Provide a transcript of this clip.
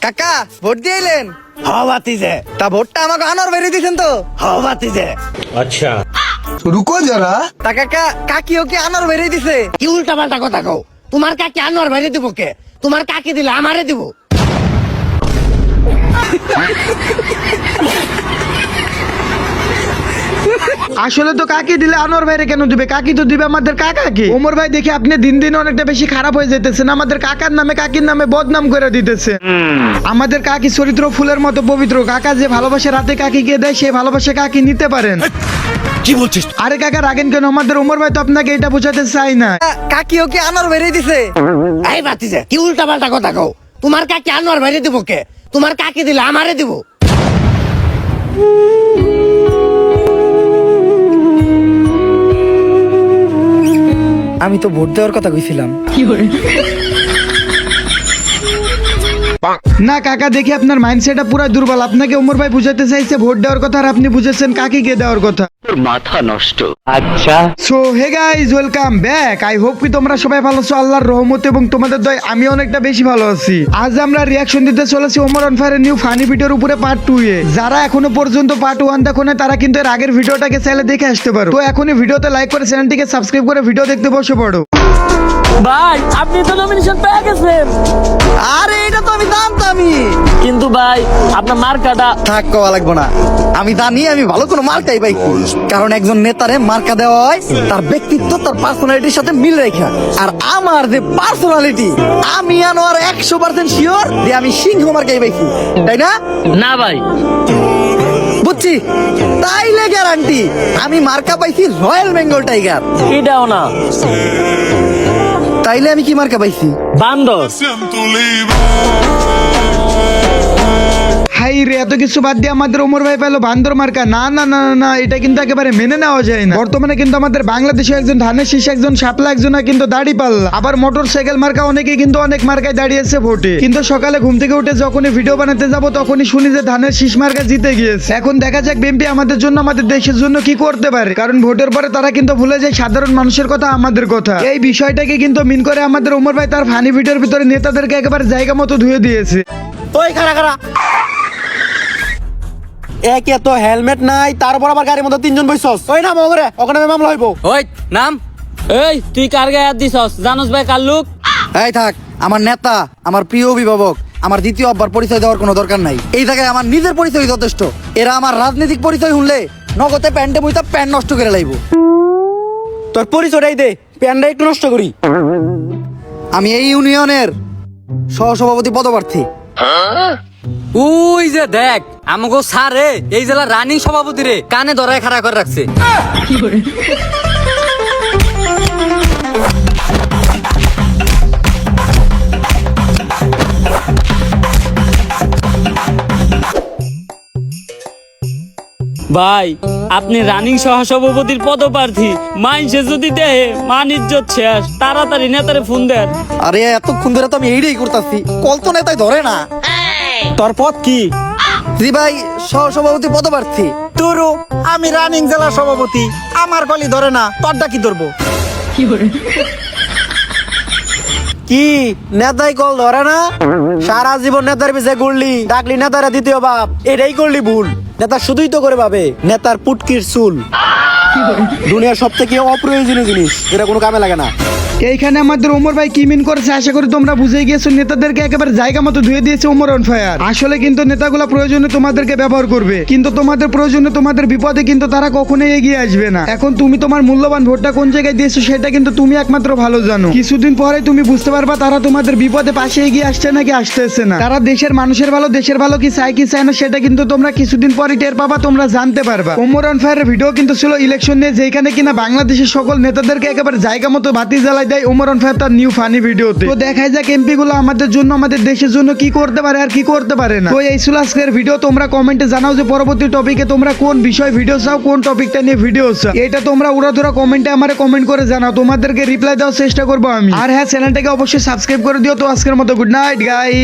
কাকা ভোট দিয়ে এলেন? বাতিজে তা ভোটটা আমাকে আনোয়ার ভাই দিয়েছেন তো? বাতিজে अच्छा रुको जरा। তা কাকা কাকিও কি আনোয়ার ভাই দিছে? কি উল্টা পাল্টা কথা কও। তোমার কাকি আনোয়ার ভাইরে দিব কে? তোমার কাকি দিলে আমারে দিব। আসলে তো কাকি দিলে আনোয়ার ভাইরে কেন দিবে? কাকি তো দিবে আমাদের কাকাকে। ওমর ভাই দেখি আপনি দিন দিন অনেকটা বেশি খারাপ হয়ে যেতেছেন, আমাদের কাকার নামে কাকির নামে বদনাম করে দিতেছে। আমাদের কাকি চরিত্র ফুলের মতো পবিত্র, কাকা যে ভালোবাসা রাতে কাকিকে দেয় সেই ভালোবাসা কাকি নিতে পারেন। কি বলছিস? আরে কাকা রাগেন কেন? আমাদের ওমর ভাই তো আপনাকে এটা বোঝাতে চাই না। কাকিও কি আনোয়ার ভাই দিছে? এই বাতিজে কি উল্টা পাল্টা কথা কও। তোমার কাকি আনোয়ার ভাইরে দিব কে? তোমার কাকি দিলে আমারে দিব। আমি তো ভোট দেওয়ার কথা কইছিলাম। না কাকা দেখি আপনার মাইন্ডসেটটা পুরো দুর্বল। আপনাকে ওমর ভাই বুঝাতে চাইছে ভোট দেওয়ার কথা, আর আপনি বুঝেছেন কাকিকে দেওয়ার কথা। माथा नष्ट अच्छा so hey guys, welcome back. I hope কি তোমরা সবাই ভালো আছো আল্লাহর রহমতে এবং তোমাদের দয় আমি অনেকটা বেশি ভালো আছি। আজ আমরা রিয়াকশন দিতে চলেছি ওমর অন ফায়ারের নিউ ফানি ভিডিওর উপরে পার্ট 2 এ। যারা এখনো পর্যন্ত পার্ট 1 দেখো না তারা কিন্তু এর আগের ভিডিওটাকে চাইলে দেখে আসতে পারো। তো এখনই ভিডিওতে লাইক করে চ্যানেলটিকে সাবস্ক্রাইব করে ভিডিও দেখতে বসে পড়ো। ভাই আপনি তো নমিনেশন পেয়ে গেছেন, আরে এটা তো আমি জানতামই। কিন্তু ভাই আপনার মার্কাটা থাক কওয়া লাগবো না, আমি জানি আমি ভালো কোনো মার্কাই পাই। কারণ একজন নেতারে মার্কা দেওয়া হয় তার ব্যক্তিত্ব তার পার্সোনালিটির সাথে মিল রেখা। আর আমার যে পার্সোনালিটি, আমি আনোয়ার 100% শিওর যে আমি সিংহ মার্কাই পাইছি, তাই না? না ভাই বুঝছি, তাইলে গ্যারান্টি আমি মার্কা পাইছি রয়্যাল বেঙ্গল টাইগার। এটাও না, তাইলে আমি কি মার্কা পাইছি? বান্দর। হাই রে, এত কিছু বাদ দিয়ে আমাদের ওমর ভাই পেলো বান্দর মার্কা। না না না না, এটা কিন্তু একেবারে মেনে নেওয়া যায় না। বর্তমানে কিন্তু আমাদের বাংলাদেশে একজন ধানের শীষ, একজন শাপলা, একজন কিন্তু দাড়ি পাল্লা, আবার মোটর সাইকেল মার্কা, অনেকে কিন্তু অনেক মার্কায় দাঁড়িয়েছে ভোটে। কিন্তু সকালে ঘুম থেকে উঠে যখনই ভিডিও বানাতে যাব তখনই শুনি যে ধানের শীষ মার্কা জিতে গিয়েছে। এখন দেখা যাক বিএনপি আমাদের জন্য, আমাদের দেশের জন্য কি করতে পারে। কারণ ভোটের পরে তারা কিন্তু ভুলে যায় সাধারণ মানুষের কথা, আমাদের কথা। এই বিষয়টাকে কিন্তু মিন করে আমাদের ওমর ভাই তার ফানি ভিডিওর ভিতরে নেতাদেরকে একেবারে জায়গা মতো ধুয়ে দিয়েছে। ওই খারা খারা, একে তো হেলমেট নাই, তারপর আবার গাড়ির মধ্যে তিনজন বইছস। ওই নাম ওরে, ওখানে মামলা হইব। ওই নাম, এই তুই কার গায়ে হাত দিছস? জানোস ভাই কার লোক? এই থাক, আমার নেতা, আমার প্রিয় অভিভাবক, আমার দ্বিতীয় আব্বার পরিচয় দেওয়ার কোনো দরকার নাই। এই জায়গায় আমার নিজের পরিচয় যথেষ্ট। এরা আমার রাজনৈতিক পরিচয় শুনলে নগদে প্যান্টে বইতা প্যান্ট নষ্ট করে লাইব। তোর পরিচয়টাই দে, প্যান্টটা একটু নষ্ট করি। আমি এই ইউনিয়নের সহসভাপতি পদপ্রার্থী। ওই যে দেখ আমাগো স্যারে এই জেলার রানিং সভাপতি রে কানে ধরায় খাড়া করে রাখছে। ভাই আপনি রানিং সহসভাপতির পদপ্রার্থী, মাইনসে যদি দেহে মান ইজ্জত শেষ, তাড়াতাড়ি নেতারে ফোন দেন। আরে এতক্ষণ ধরে তো আমি এইটাই করতেছি, কল তো নেতাই ধরে না। তোর পদ কি? জি ভাই, সহসভাপতি পদপ্রার্থী। তোরও আমি রানিং জেলা সভাপতি, আমার কলি ধরে না, তোরটা কি ধরবো? কি নেতাই কল ধরে না? সারা জীবন নেতার পিছে ঘুরলি, ডাকলি নেতারা দ্বিতীয় বাপ, এটাই করলি ভুল। নেতা শুধুই তো করে পাবে নেতার পুটকির চুল। দুনিয়ার সব থেকে অপ্রয়োজনীয় জিনিস, এটা কোনো কামে লাগে না। এইখানে আমাদের ওমর ভাই কি মিন করেছে আশা করি তোমরা বুঝে গিয়েছো। নেতাদেরকে একেবারে জায়গা মতো ধুয়ে দিয়েছে ওমর অন ফায়ার। আসলে কিন্তু নেতাগুলা প্রয়োজনে তোমাদেরকে ব্যবহার করবে, কিন্তু তোমাদের প্রয়োজনে তোমাদের বিপদে কিন্তু তারা কখনোই এগিয়ে আসবে না। এখন তুমি তোমার মূল্যবান ভোটটা কোন জায়গায় দিয়েছো সেটা কিন্তু তুমি একমাত্র ভালো জানো। কিছুদিন পরে তুমি বুঝতে পারবা তারা তোমাদের বিপদে পাশে এগিয়ে আসছে নাকি আসতেছে না। তারা দেশের মানুষের ভালো, দেশের ভালো কি চায় কি চায় না সেটা কিন্তু তোমরা কিছুদিন পরে টের পাবা, তোমরা জানতে পারবা। ওমর অন ফায়ারের ভিডিও কিন্তু ছিল ইলেকশন নিয়ে, যেখানে কিনা বাংলাদেশের সকল নেতাদেরকে একেবারে জায়গা মতো বাতি জ্বালাই দেয় ওমর অন ফায়ার তার নিউ ফানি ভিডিওতে। তো দেখাই যাক এমপি গুলো আমাদের জন্য, আমাদের দেশের জন্য কি করতে পারে আর কি করতে পারে না। তো এই ছিল আজকের ভিডিও। তোমরা কমেন্টে জানাও যে পরবর্তী টপিকে তোমরা কোন বিষয় ভিডিও চাও, কোন টপিকটা নিয়ে ভিডিও চাও। এটা তোমরা উড়াধুরা কমেন্টে আমারে কমেন্ট করে জানাও, তোমাদেরকে রিপ্লাই দেওয়ার চেষ্টা করবো আমি। আর হ্যাঁ, চ্যানেলটাকে অবশ্যই সাবস্ক্রাইব করে দিও। তো আজকের মতো গুড নাইট গাইস।